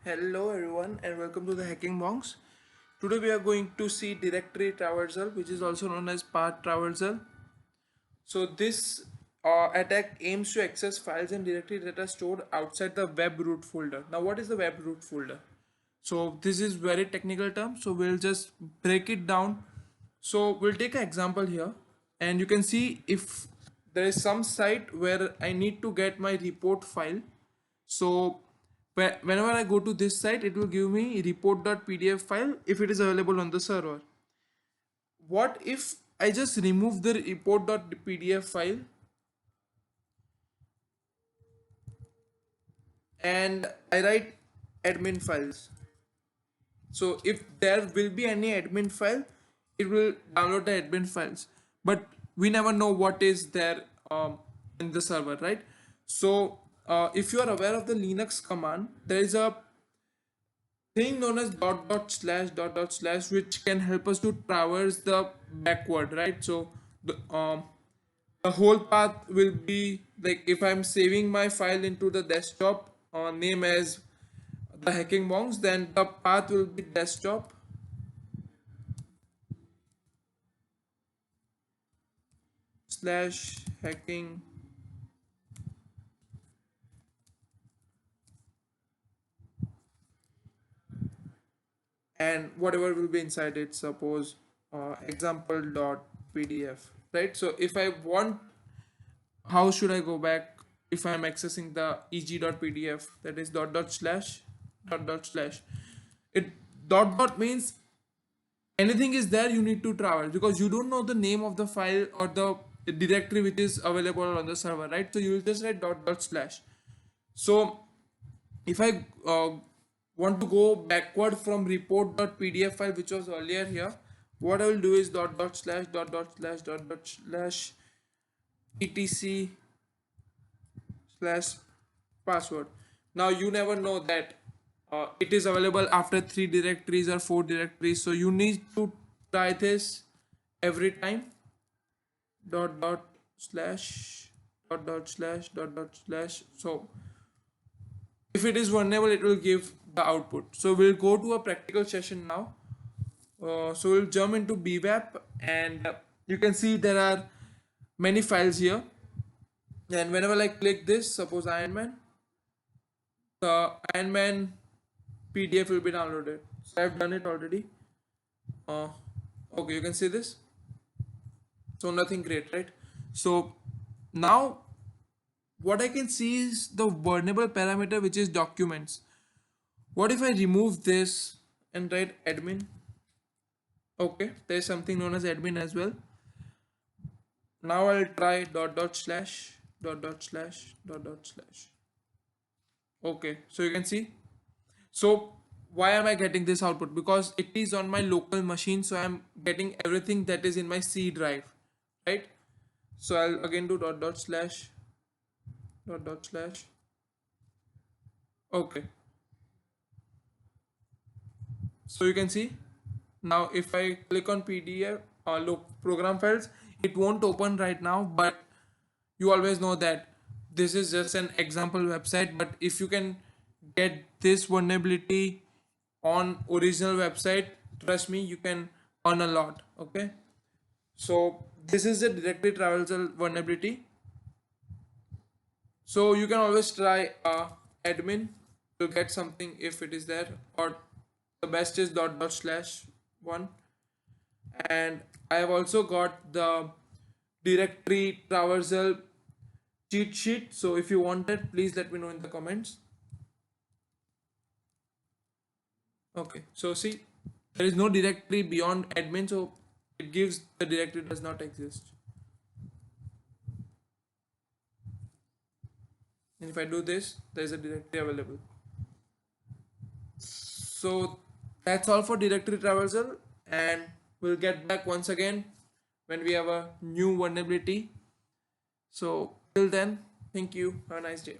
Hello everyone and welcome to the Hacking Monks. Today we are going to see directory traversal, which is also known as path traversal. So this attack aims to access files and directory data stored outside the web root folder. Now what is the web root folder? So this is very technical term, so we'll just break it down. So we'll take an example here and you can see if there is some site where I need to get my report file. So whenever I go to this site, it will give me report.pdf file if it is available on the server. What if I just remove the report.pdf file and I write admin files? So if there will be any admin file, it will download the admin files. But we never know what is there in the server, right? So if you are aware of the Linux command, there is a thing known as dot dot slash which can help us to traverse the backward, right? So the whole path will be like if I'm saving my file into the desktop name as the hacking monks, then the path will be desktop slash hacking and whatever will be inside it, suppose example.pdf, right? So if I want, how should I go back if I'm accessing the eg.pdf, that is dot dot slash. It dot means anything is there you need to traverse because you don't know the name of the file or the directory which is available on the server, right? So you will just write dot dot slash. So if I want to go backward from report.pdf file which was earlier here, what I will do is dot dot slash etc slash password. Now you never know that it is available after 3 directories or 4 directories, so you need to try this every time. Dot dot slash. So if it is vulnerable, it will give the output. So we'll go to a practical session now. So we'll jump into bwap and you can see there are many files here, and whenever I click this, suppose Ironman, the Ironman PDF will be downloaded. So I've done it already. Okay, you can see this. So nothing great, right? So now what I can see is the vulnerable parameter, which is documents. What if I remove this and write admin? Okay, there's something known as admin as well. Now I'll try dot dot slash. Okay, so you can see. So why am I getting this output? Because it is on my local machine, so I'm getting everything that is in my C drive, right? So I'll again do dot dot slash. Okay, so you can see now if I click on PDF or look program files, it won't open right now, but you always know that this is just an example website. But if you can get this vulnerability on original website, trust me, you can earn a lot. Okay, so this is the directory traversal vulnerability. So you can always try admin to get something if it is there, or the best is dot dot slash one. And I have also got the directory traversal cheat sheet. So if you want it, please let me know in the comments. Okay, so see, there is no directory beyond admin, so it gives the directory does not exist. And if I do this, there is a directory available. So that's all for directory traversal, and we'll get back once again when we have a new vulnerability. So till then, thank you. Have a nice day.